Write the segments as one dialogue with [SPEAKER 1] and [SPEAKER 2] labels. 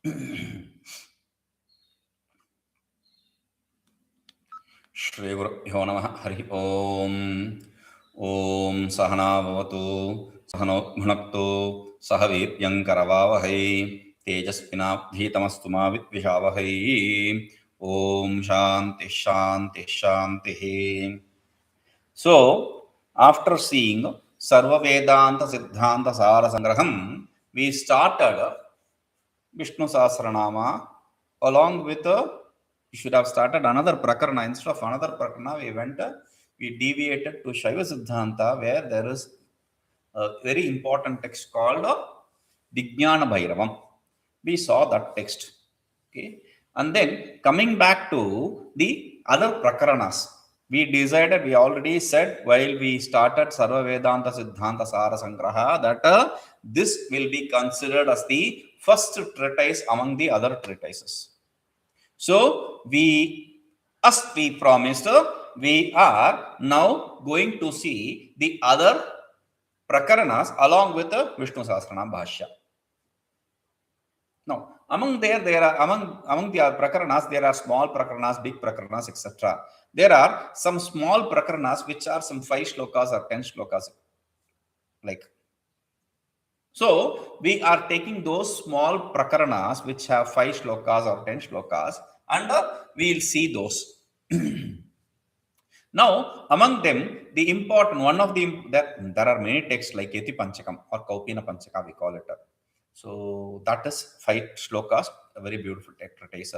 [SPEAKER 1] Shri Gurubhyo Namaha Hari Om. Om Sahana Bhavatu Sahano Bhunaktu Sahaviryam Karavavahai Tejaspinabdhitamastu ma Vidvishavahai. Om Shanti Shanti Shanti. So, after seeing Sarva Vedanta Siddhanta Sara Sangraham, we started Vishnu Sahasranama along with we should have started another prakarana. Instead of another prakarana, we deviated to Shaiva Siddhanta, where there is a very important text called Vijnana Bhairavam. We saw that text. Okay. And then coming back to the other prakaranas, we already said while we started Sarva Vedanta Siddhanta Sara Sangraha that this will be considered as the first treatise among the other treatises. So, as we promised, we are now going to see the other prakaranas along with the Vishnu Sahasranama Bhashya. Now, among the prakaranas, there are small prakaranas, big prakaranas, etc. There are some small prakaranas which are some 5 shlokas or 10 shlokas. So, we are taking those small prakaranas which have 5 shlokas or 10 shlokas and we will see those. Now, among them, the important one of there are many texts like ātmapaṅcakam or Kaupina-pañcaka, we call it. So, that is 5 shlokas, a very beautiful treatise.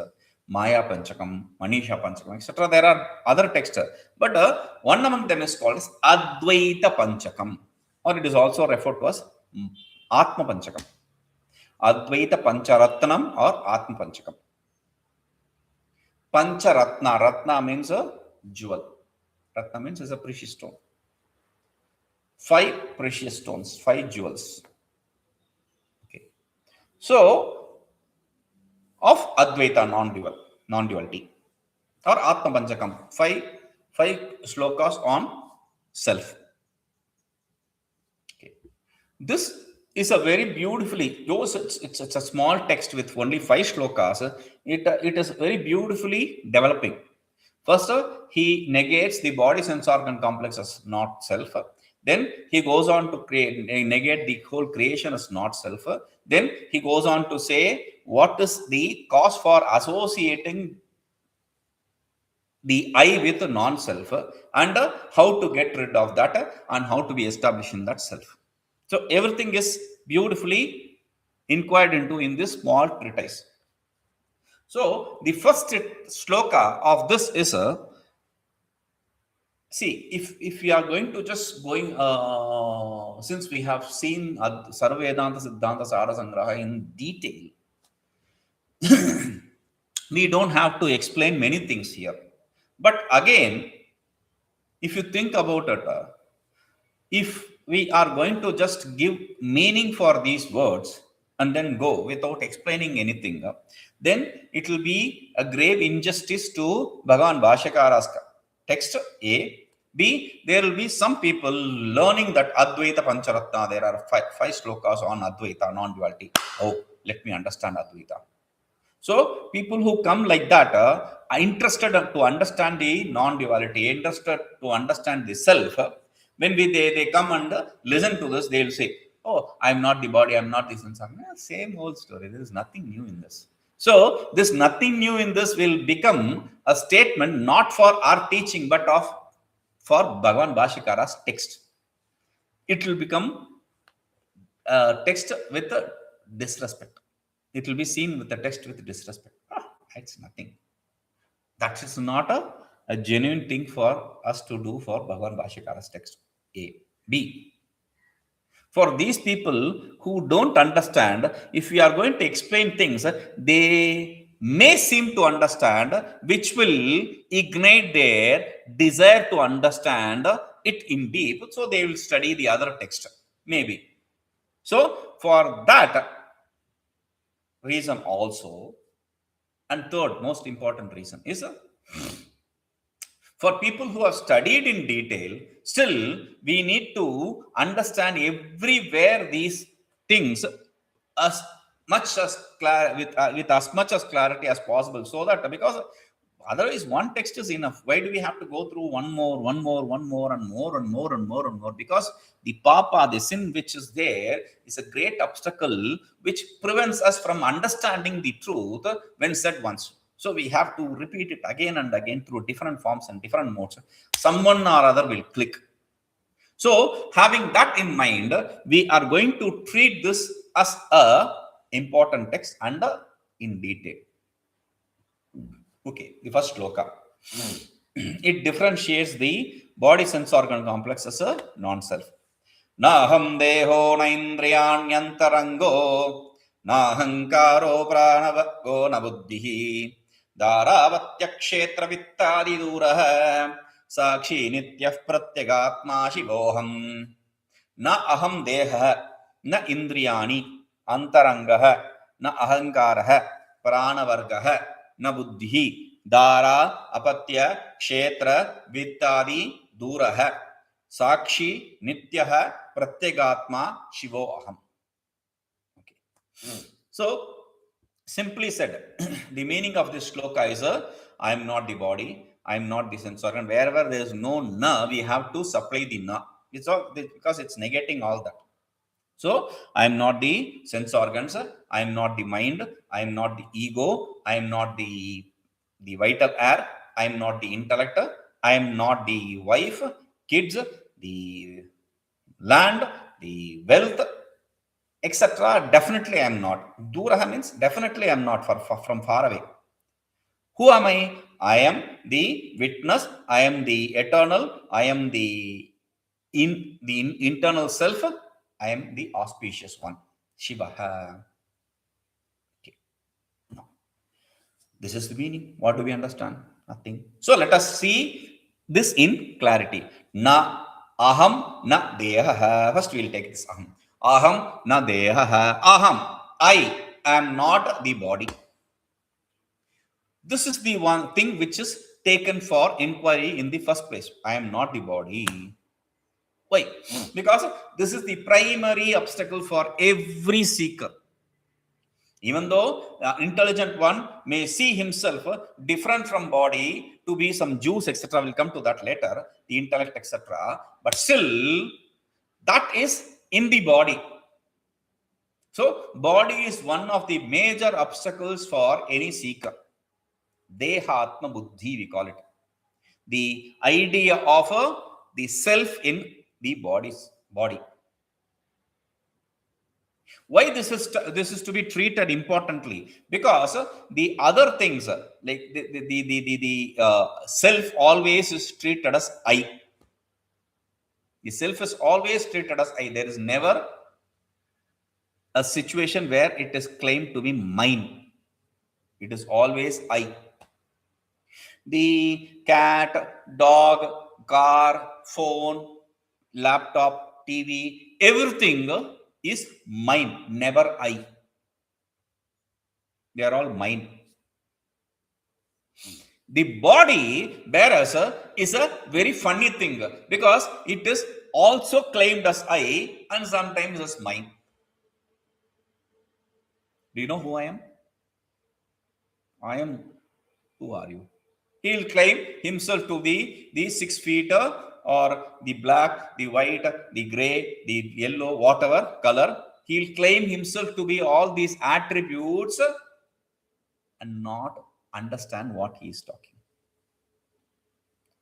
[SPEAKER 1] Maya-pañcakam, Manisha-pañcakam, etc. There are other texts, but one among them is called as advaita-pañcakam, or it is also referred to as ātmapaṅcakam. Advaita pañcaratnaṃ or ātmapaṅcakam. Pañcaratnaṃ, ratna means a jewel. Ratna means is a precious stone. 5 precious stones, 5 jewels. Okay. So, of Advaita non-duality or ātmapaṅcakam, 5 shlokas on self. Okay. This is a very beautifully, though it's a small text with only 5 shlokas, it is very beautifully developing. First, he negates the body sense organ complex as not self. Then he goes on to negate the whole creation as not self. Then he goes on to say what is the cause for associating the I with non-self and how to get rid of that and how to be established in that self. So everything is beautifully inquired into in this small treatise. So the first shloka of this is see, if we are going to just since we have seen Sarva Vedanta Siddhanta Sara Sangraha in detail, we don't have to explain many things here. But again, if you think about it, if we are going to just give meaning for these words and then go without explaining anything, then it will be a grave injustice to Bhagavan Bhashyakara's text A. B, there will be some people learning that Advaita Pañcaratnaṃ, there are 5 shlokas on Advaita, non-duality. Oh, let me understand Advaita. So, people who come like that are interested to understand the non-duality, interested to understand the self. When they come and listen to this, they will say, oh, I am not the body, I am not this and something. Same old story. There is nothing new in this. So, this nothing new in this will become a statement not for our teaching, but for Bhagavan Bhashyakara's text. It will become a text with a disrespect. It will be seen with the text with disrespect. It's nothing. That is not a genuine thing for us to do for Bhagavan Bhashyakara's text. A. B. For these people who don't understand, if we are going to explain things, they may seem to understand, which will ignite their desire to understand it in deep. So they will study the other text. Maybe. So for that reason also, and third most important reason is for people who have studied in detail, still we need to understand everywhere these things as much as with as much as clarity as possible, so that, because otherwise one text is enough. Why do we have to go through one more, and more and more? Because the papa, the sin which is there, is a great obstacle which prevents us from understanding the truth when said once. So we have to repeat it again and again through different forms and different modes. Someone or other will click. So having that in mind, we are going to treat this as a important text and in detail. Okay, the first shloka. It differentiates the body sense organ complex as a non-self. Nāhaṃ deho nendriyāṇyantaraṅgo nāhaṅkāro prāṇavargo na buddhiḥ dārāpatyakṣetravittādidūraḥ sākṣī nityaḥ pratyagātmā śivo'ham na aham deha na indriyāṇi antarangah na āhaṅkāraḥ prāṇavargah na buddhiḥ dārāpatyakṣetravittādidūraḥ sākṣī nityaḥ pratyagātmā śivo'ham. Okay. So, simply said, the meaning of this shloka is I am not the body, I am not the sense organ. Wherever there is no na, we have to supply the na. It's all because it's negating all that. So, I am not the sense organs, I am not the mind, I am not the ego, I am not the vital air, I am not the intellect, I am not the wife, kids, the land, the wealth, etc. Definitely I am not. Duraha means definitely I am not from far away. Who am I? I am the witness, I am the eternal, I am the internal self, I am the auspicious one. Shiva. Okay. No. This is the meaning. What do we understand? Nothing. So let us see this in clarity. Na aham na deha. First we will take this aham. Aham na deha. Aham. I am not the body. This is the one thing which is taken for inquiry in the first place. I am not the body. Why? Because this is the primary obstacle for every seeker. Even though the intelligent one may see himself different from body to be some juice, etc. We'll come to that later, the intellect, etc. But still, that is in the body. So, body is one of the major obstacles for any seeker. Deho, ātma, buddhiḥ, we call it. The idea of the self in the body. Why this is to be treated importantly? Because the other things like the self always is treated as I. The self is always treated as I. There is never a situation where it is claimed to be mine. It is always I. The cat, dog, car, phone, laptop, TV, everything is mine, never I. They are all mine. The body, whereas, is a very funny thing because it is also claimed as I and sometimes as mine. Do you know who I am? I am. Who are you? He will claim himself to be the 6 feet or the black, the white, the gray, the yellow, whatever color. He will claim himself to be all these attributes and not understand what he is talking.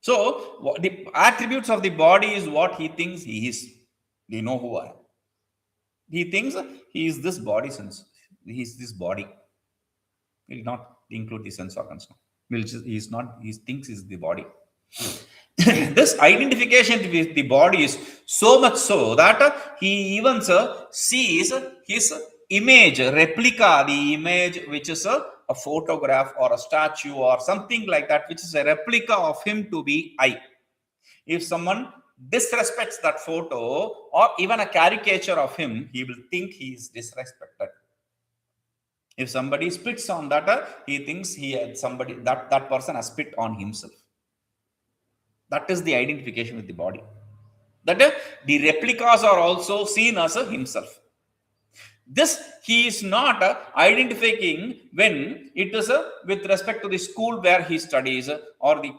[SPEAKER 1] So, the attributes of the body is what he thinks he is. Do you know who I am? He thinks he is this body sense. He is this body. He will not include the sense organs now. He thinks is the body. This identification with the body is so much so that he even sees his image, replica, the image which is a photograph or a statue or something like that, which is a replica of him to be I. If someone disrespects that photo or even a caricature of him, he will think he is disrespected. If somebody spits on that, he thinks he had somebody that person has spit on himself. That is the identification with the body. That the replicas are also seen as himself. This he is not identifying when it is with respect to the school where he studies, or the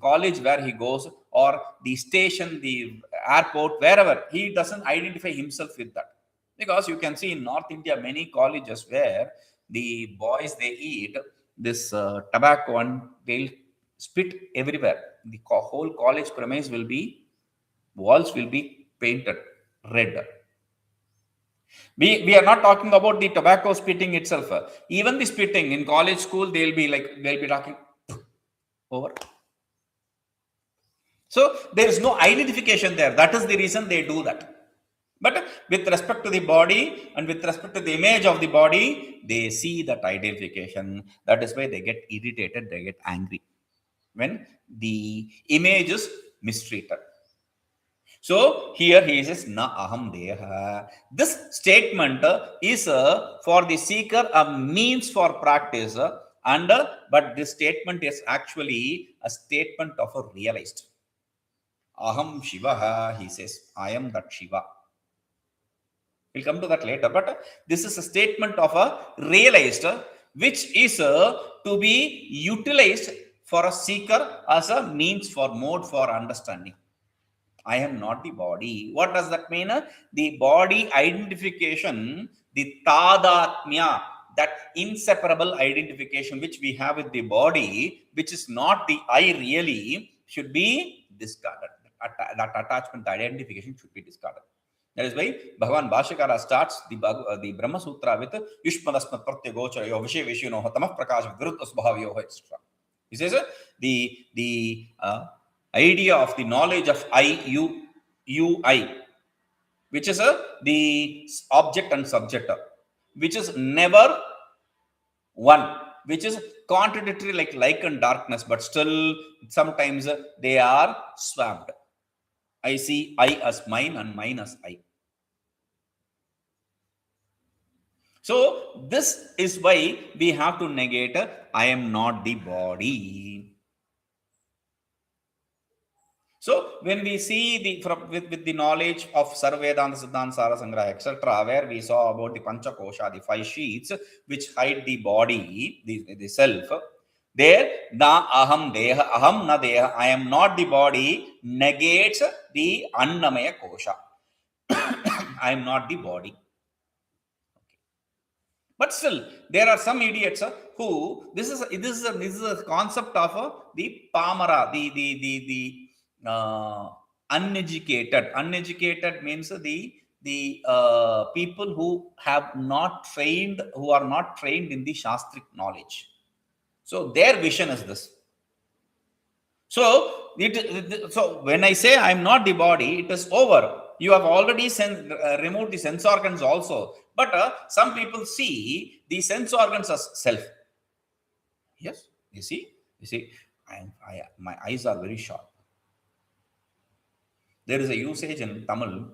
[SPEAKER 1] college where he goes, or the station, the airport, wherever. He doesn't identify himself with that. Because you can see in North India, many colleges where the boys, they eat this tobacco and they'll spit everywhere. The whole college premise will be, walls will be painted red. We are not talking about the tobacco spitting itself. Even the spitting in college, school, they'll be talking over. So there is no identification there. That is the reason they do that. But with respect to the body and with respect to the image of the body, they see that identification. That is why they get irritated, they get angry when the image is mistreated. So here he says, nāhaṃ deha. This statement is for the seeker a means for practice, but this statement is actually a statement of a realized. Aham Shivaha, he says, I am that Shiva. We'll come to that later, but this is a statement of a realized, which is to be utilized for a seeker as a means for mode for understanding. I am not the body. What does that mean? The body identification, the tādatmya, that inseparable identification which we have with the body, which is not the I really, should be discarded. That attachment, identification should be discarded. That is why Bhagavan Bhashyakara starts the Brahma Sutra with Yushmadasmat Pratyagocharayo Vishay Vishino Tamah Prakasha Viruddha Svabhavyo, etc. He says the idea of the knowledge of I, which is the object and subject, which is never one, which is contradictory like light and darkness, but still sometimes they are swamped. I see I as mine and mine as I. So this is why we have to negate I am not the body. So when we see with the knowledge of Sarvedanta Siddhanta Sara Sangraha, etc., where we saw about the Pañcakosha, the 5 sheets which hide the body, the self, there nāhaṃ deha, aham na deha, I am not the body, negates the annamaya kosha. I am not the body. But still, there are some idiots who this is a concept of the pamara, the uneducated. Uneducated means the people who are not trained in the shastric knowledge. So their vision is this. So when I say I am not the body, it is over. You have already removed the sense organs also. But some people see the sense organs as self. Yes, you see, my eyes are very sharp. There is a usage in Tamil.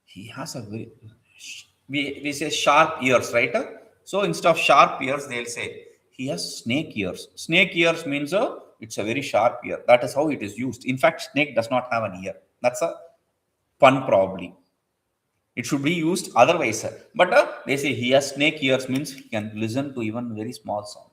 [SPEAKER 1] He has a very, we say sharp ears, right? So instead of sharp ears, they'll say he has snake ears. Snake ears means it's a very sharp ear. That is how it is used. In fact, snake does not have an ear. That's a pun probably. It should be used otherwise. But they say he has snake ears means he can listen to even very small sound.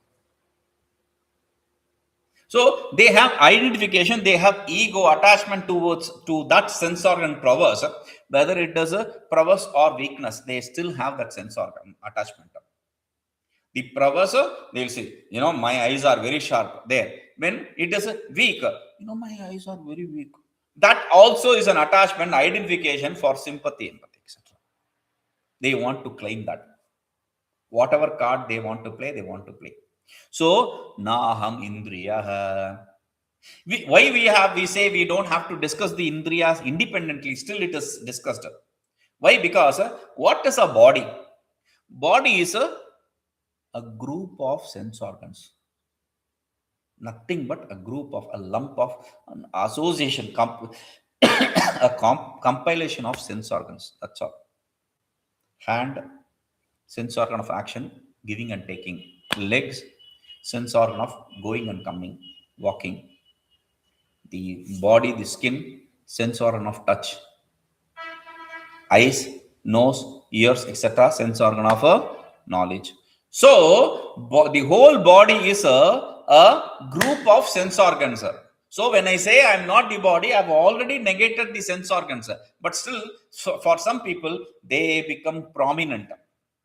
[SPEAKER 1] So they have identification, they have ego attachment to that sense organ prowess. Whether it does a prowess or weakness, they still have that sense organ attachment. The prowess, they'll say, my eyes are very sharp there. When it is weak, my eyes are very weak. That also is an attachment, identification for sympathy, empathy, etc. They want to claim that. Whatever card they want to play, they want to play. So, nāhaṃ indriyāḥ. We say we don't have to discuss the indriyas independently. Still, it is discussed. Why? Because what is a body? Body is a group of sense organs. Nothing but a group of, a lump of an association, compilation of sense organs. That's all. Hand, sense organ of action, giving and taking. Legs, sense organ of going and coming, walking. The body, the skin, sense organ of touch. Eyes, nose, ears, etc., sense organ of knowledge. So the whole body is a group of sense organs. So when I say I am not the body, I have already negated the sense organs. But still, so for some people, they become prominent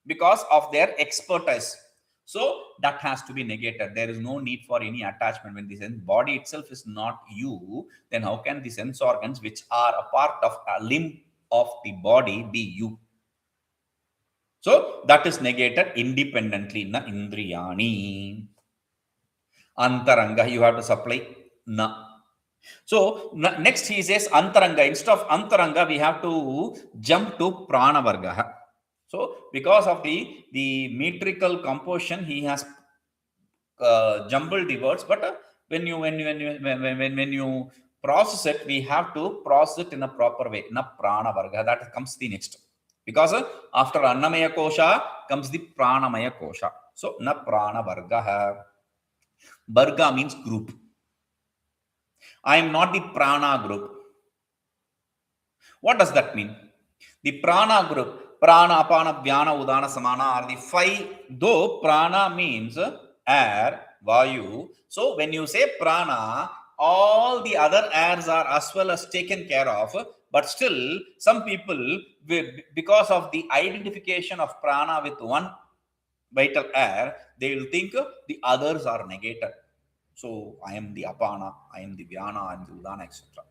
[SPEAKER 1] because of their expertise. So that has to be negated. There is no need for any attachment. When the body itself is not you, then how can the sense organs, which are a part of a limb of the body, be you? So that is negated independently. Na indriyāṇi. Antaranga, you have to supply na. So next he says antaranga. Instead of antaranga, we have to jump to prāṇavargo. So because of the metrical composition, he has jumbled the words. But when you process it, we have to process it in a proper way. Na prāṇavargo. That comes the next. Because after annamaya kosha comes the pranamaya kosha. So na prāṇavargo. Varga means group. I am not the prana group. What does that mean? The prana group, prana, apana, vyana, udana, samana are the five. Though prana means air, vayu. So when you say prana, all the other airs are as well as taken care of. But still, some people, because of the identification of prana with one vital air, they will think the others are negated. So I am the apana, I am the vyana, I am the udana, etc.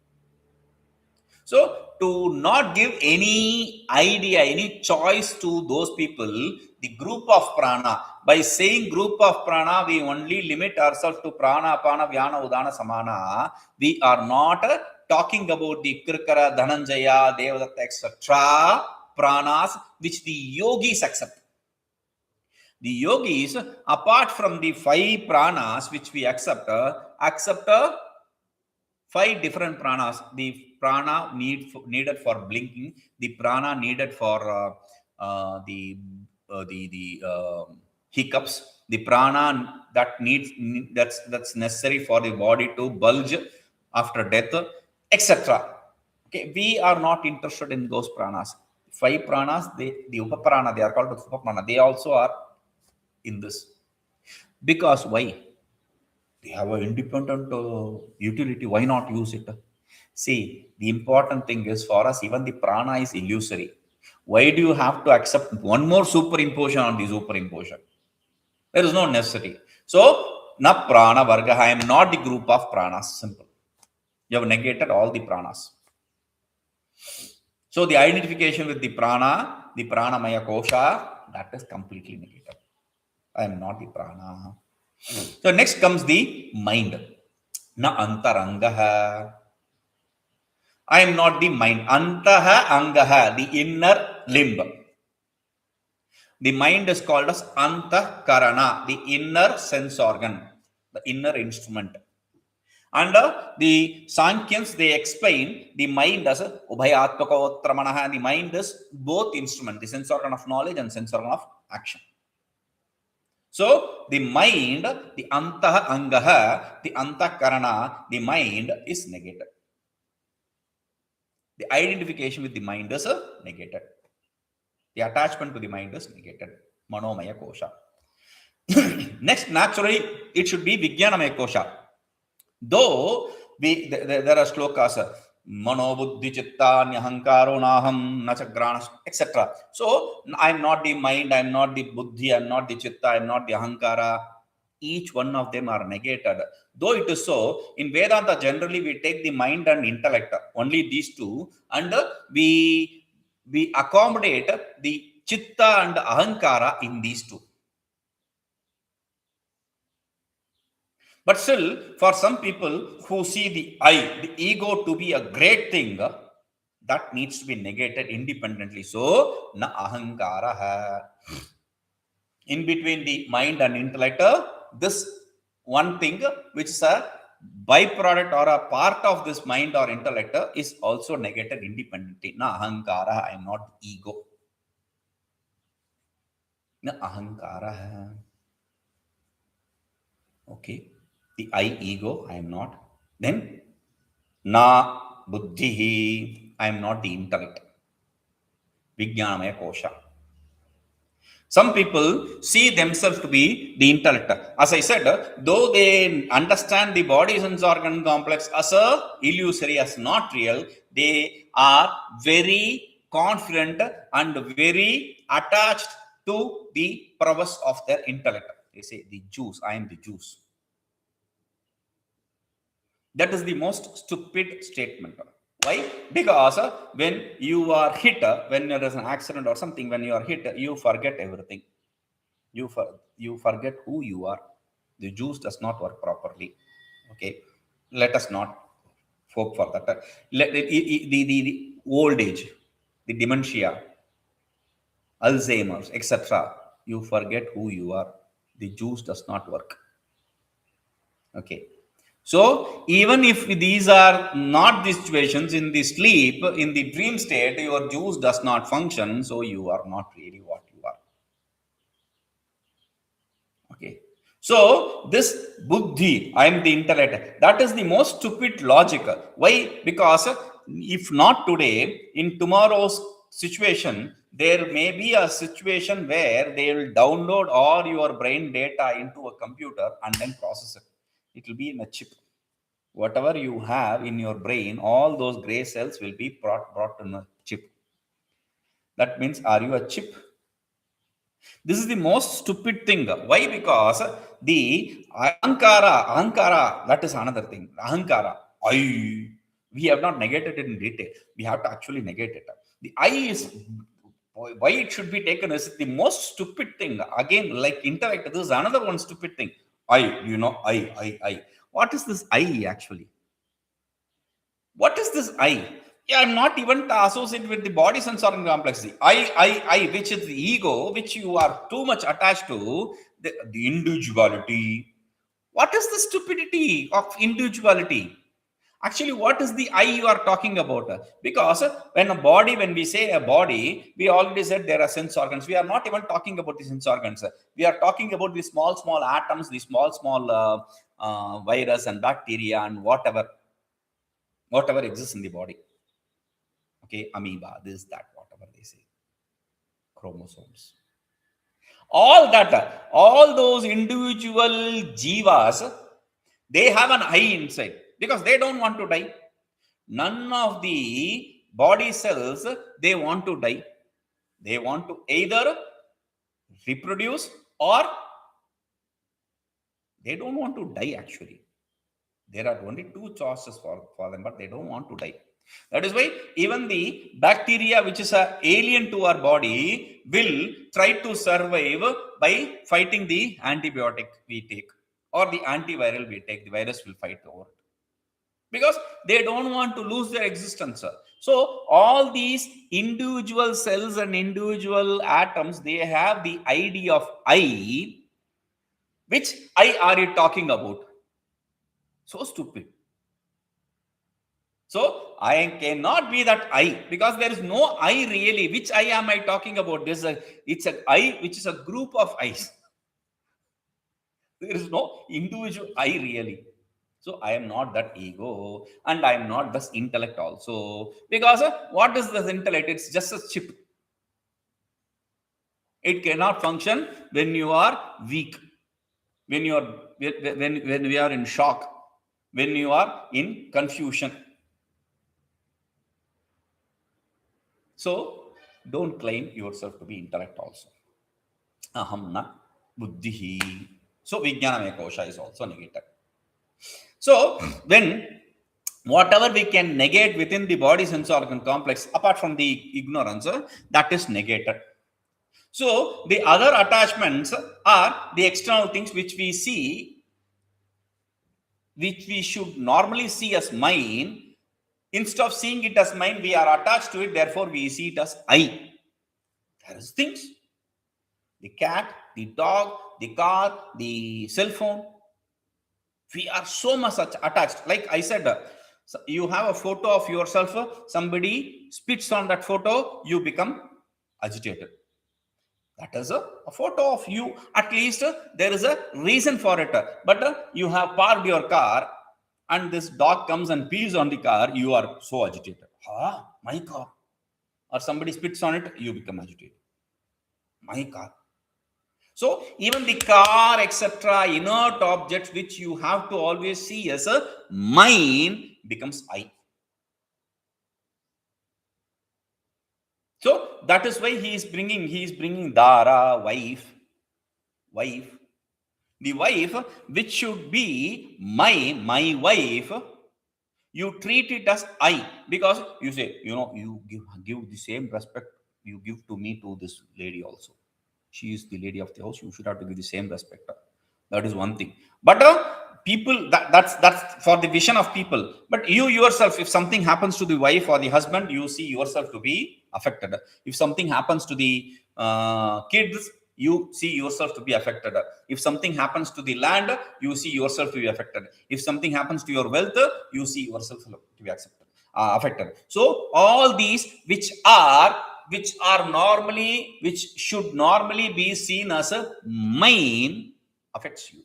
[SPEAKER 1] So to not give any idea, any choice to those people, the group of prana, by saying group of prana, we only limit ourselves to prana, apana, vyana, udana, samana. We are not talking about the kirkara, dhananjaya, devadatta, etc. pranas, which the yogis accept. The yogis, apart from the five pranas which we accept five different pranas. The prana needed for blinking, the prana needed for the hiccups, the prana that's necessary for the body to bulge after death, etc. Okay, we are not interested in those pranas. Five pranas, the upaprana, they are called upaprana. They also are in this. Because why? They have an independent utility. Why not use it? See, the important thing is for us, even the prana is illusory. Why do you have to accept one more superimposition on the superimposition? There is no necessity. So, na prāṇavargo. I am not the group of pranas. Simple. You have negated all the pranas. So, the identification with the prana, the pranamaya kosha, that is completely negated. I am not the prana. So next comes the mind. Na antaranga. I am not the mind. Antaha angaha, the inner limb. The mind is called as antahkarana, the inner sense organ, the inner instrument. And the Sankyans, they explain the mind as ubhayātmakottramanaha. The mind is both instrument, the sense organ of knowledge and sense organ of action. So, the mind, the antaha angaha, the antahkarana, the mind is negated. The identification with the mind is negated. The attachment to the mind is negated. Manomaya kosha. Next, naturally, it should be vijnanamaya kosha. Though there are shlokas, mano buddhi chitta nyahaṅkāro nāhaṃ nachagranas, etc. So I am not the mind, I am not the buddhi, I am not the chitta, I am not the ahaṅkāra. Each one of them are negated. Though it is so, in Vedanta generally we take the mind and intellect, only these two, and we accommodate the chitta and ahaṅkāra in these two. But still, for some people who see the I, the ego to be a great thing, that needs to be negated independently. So, na ahaṅkāraḥ. In between the mind and intellect, this one thing which is a byproduct or a part of this mind or intellect is also negated independently. Na ahaṅkāraḥ. I am not ego. Na ahaṅkāraḥ. Okay. The I ego, I am not. Then, na buddhiḥ, I am not the intellect. Vijnanamaya kosha. Some people see themselves to be the intellect. As I said, though they understand the body sense organ complex as a illusory, as not real, they are very confident and very attached to the prowess of their intellect. They say, the juice, I am the juice. That is the most stupid statement. Why? Because when you are hit, when there is an accident or something, when you are hit, you forget everything. You forget who you are. The juice does not work properly. Okay, let us not hope for that. The old age, the dementia, Alzheimer's, etc. You forget who you are. The juice does not work. Okay. So even if these are not the situations, in the sleep, in the dream state, your juice does not function. So you are not really what you are. Okay. So this buddhi, I am the intellect, that is the most stupid logic. Why? Because if not today, in tomorrow's situation, there may be a situation where they will download all your brain data into a computer and then process it. It will be in a chip. Whatever you have in your brain, all those gray cells will be brought in a chip. That means, are you a chip? This is the most stupid thing. Why? Because the ānkāraḥ, that is another thing. Ānkāraḥ, we have not negated it in detail. We have to actually negate it. The I is, why it should be taken as the most stupid thing. Again, like intellect, this is another one stupid thing. I. What is this I actually? What is this I? Yeah, I'm not even associated with the body sense organ complexity. I, which is the ego, which you are too much attached to, the individuality. What is the stupidity of individuality? Actually, what is the I you are talking about? Because when we say a body, we already said there are sense organs. We are not even talking about the sense organs. We are talking about the small atoms, the small virus and bacteria and whatever exists in the body. Okay, amoeba, this, that, whatever they say, chromosomes. All those individual jivas, they have an I inside because they don't want to die. None of the body cells, they want to die. They want to either reproduce or they don't want to die actually. There are only two choices for them, but they don't want to die. That is why even the bacteria, which is an alien to our body, will try to survive by fighting the antibiotic we take or the antiviral we take. The virus will fight over it because they don't want to lose their existence. So all these individual cells and individual atoms, they have the idea of I. Which I are you talking about? So stupid. So I cannot be that I, because there is no I really. Which I am I talking about? It's an I which is a group of I's. There is no individual I really. So I am not that ego, and I am not this intellect also. Because what is this intellect? It's just a chip. It cannot function when you are weak, when we are in shock, when you are in confusion. So don't claim yourself to be intellect also. Aham na buddhiḥ. So vijñānamaya kosha is also negated. So when whatever we can negate within the body sense organ complex, apart from the ignorance, that is negated. So the other attachments are the external things which we see, which we should normally see as mine. Instead of seeing it as mine, we are attached to it. Therefore, we see it as I. There is things. The cat, the dog, the car, the cell phone. We are so much attached. Like I said, you have a photo of yourself. Somebody spits on that photo. You become agitated. That is a photo of you. At least there is a reason for it. But you have parked your car and this dog comes and pees on the car. You are so agitated. My car. Or somebody spits on it. You become agitated. My car. So even the car, etc., inert objects which you have to always see as a mind becomes I. So that is why he is bringing Dara, wife. The wife, which should be my wife, you treat it as I, because you say, you give the same respect you give to me to this lady also. She is the lady of the house. You should have to give the same respect. That is one thing. But people, that's for the vision of people. But you yourself, if something happens to the wife or the husband, you see yourself to be affected. If something happens to the kids, you see yourself to be affected. If something happens to the land, you see yourself to be affected. If something happens to your wealth, you see yourself to be affected. So all these which should normally be seen as a mind affects you.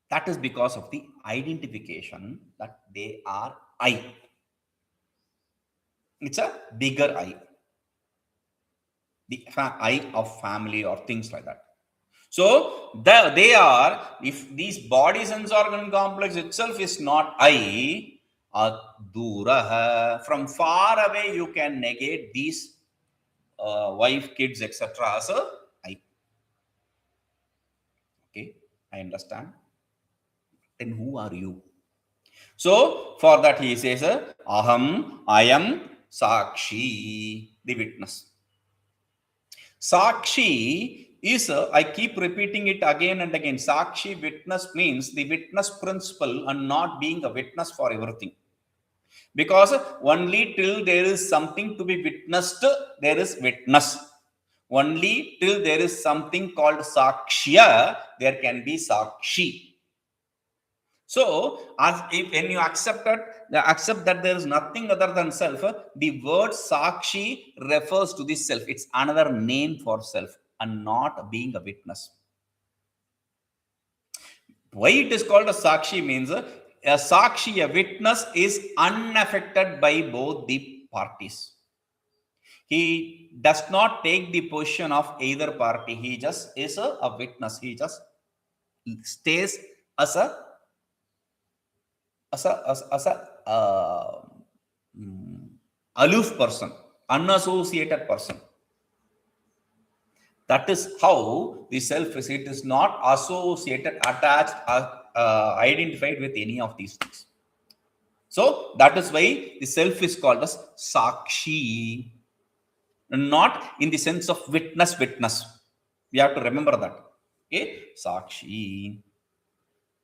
[SPEAKER 1] That is because of the identification that they are I. It's a bigger I. The I of family or things like that. So they are, if these body sense organ complex itself is not I, dūraḥ, from far away you can negate these wife, kids, etc. as a I. Okay, I understand. Then who are you? So for that he says, aham, I am sākṣī, the witness. Sākṣī is, I keep repeating it again and again, sākṣī, witness, means the witness principle and not being a witness for everything. Because only till there is something to be witnessed, there is witness. Only till there is something called sākṣya, there can be sākṣī. So, when you accept that there is nothing other than self, the word sākṣī refers to the self. It's another name for self and not being a witness. Why it is called a sākṣī means a sākṣī, a witness, is unaffected by both the parties. He does not take the position of either party. He just is a witness. He just stays as a aloof person, unassociated person. That is how the self is. It is not associated, attached, identified with any of these things. So that is why the self is called as sākṣī, not in the sense of witness. We have to remember that. Okay, sākṣī.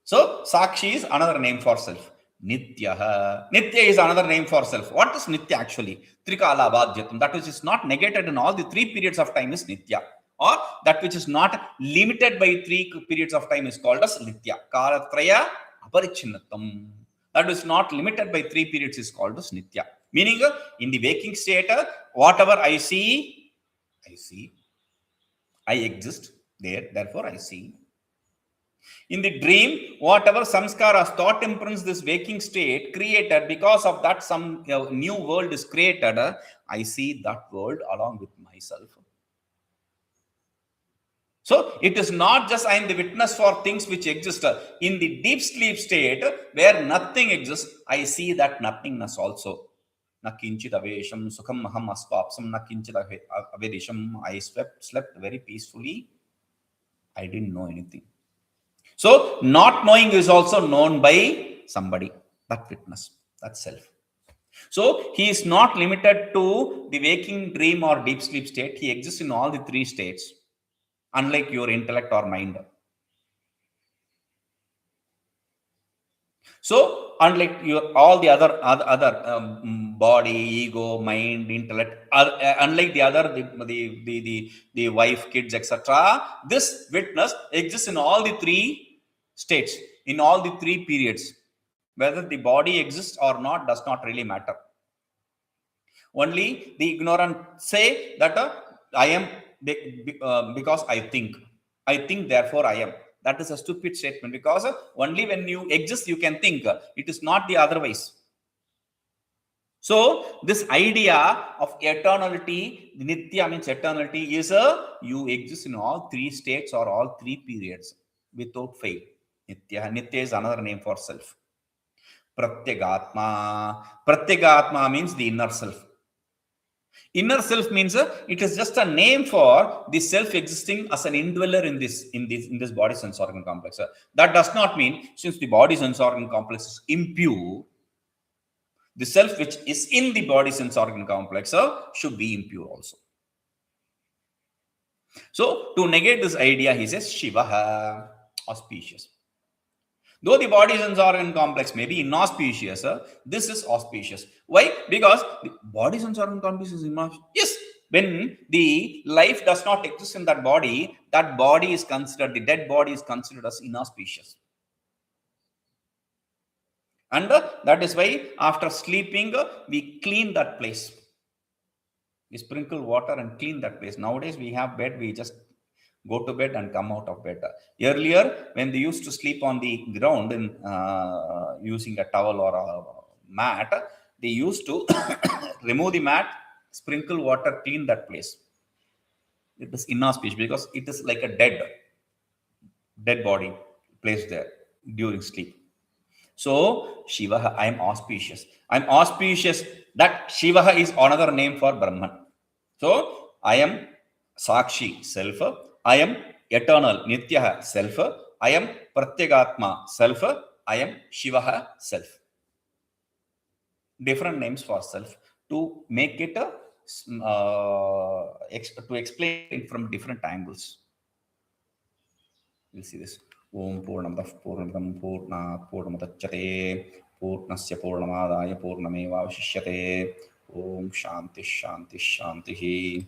[SPEAKER 1] So sākṣī is another name for self. Nityaḥ. Nitya is another name for self. What is nitya actually? Trikala bādhyatam. That which is not negated in all the 3 periods of time is nitya. Or that which is not limited by 3 periods of time is called as nitya. Kālatraya aparichinatam. That is not limited by 3 periods is called as nitya. Meaning, in the waking state, whatever I see. I exist there, therefore I see. In the dream, whatever samskaras, thought imprints this waking state created, because of that some new world is created, I see that world along with myself. So it is not just I am the witness for things which exist. In the deep sleep state, where nothing exists, I see that nothingness also. Na kinchit avesham sukham aham aspapsam na kinchit avedisham. I slept very peacefully. I didn't know anything. So not knowing is also known by somebody, that witness, that self. So he is not limited to the waking, dream or deep sleep state. He exists in all the 3 states, unlike your intellect or mind. So unlike all the other body, ego, mind, intellect, unlike the other, the wife, kids, etc., this witness exists in all the 3 states, in all the 3 periods. Whether the body exists or not does not really matter. Only the ignorant say that I am because I think, therefore I am. That is a stupid statement, because only when you exist you can think. It is not the otherwise. So this idea of eternality, nitya means eternality, is you exist in all three states or all three periods without fail. Nitya is another name for self. Pratyagātmā means the inner self. Inner self means it is just a name for the self existing as an indweller in this body sense organ complex. That does not mean, since the body sense organ complex is impure, the self which is in the body sense organ complex should be impure also. So to negate this idea, he says śivo'ham, auspicious. Though the body sense organ complex may be inauspicious, this is auspicious. Why? Because the body sense organ complex is inauspicious. Yes, when the life does not exist in that body is considered, the dead body is considered as inauspicious. And that is why after sleeping, we clean that place. We sprinkle water and clean that place. Nowadays, we have bed, we just go to bed and come out of bed. Earlier, when they used to sleep on the ground in using a towel or a mat, they used to remove the mat, sprinkle water, clean that place. It is inauspicious because it is like a dead body placed there during sleep. So śivo'ham, I am auspicious. I am auspicious. That śivo'ham is another name for Brahman. So I am sākṣī, self. I am eternal, nityaḥ, self. I am pratyagātmā, self. I am śivo'ham, self. Different names for self to make it to explain it from different angles. We'll see this. Om Purnamadah Purnamidam Purnat Purnamudachyate Purnasya Purnamadaya Purnamevavashishyate. Om Shanti Shanti Shanti.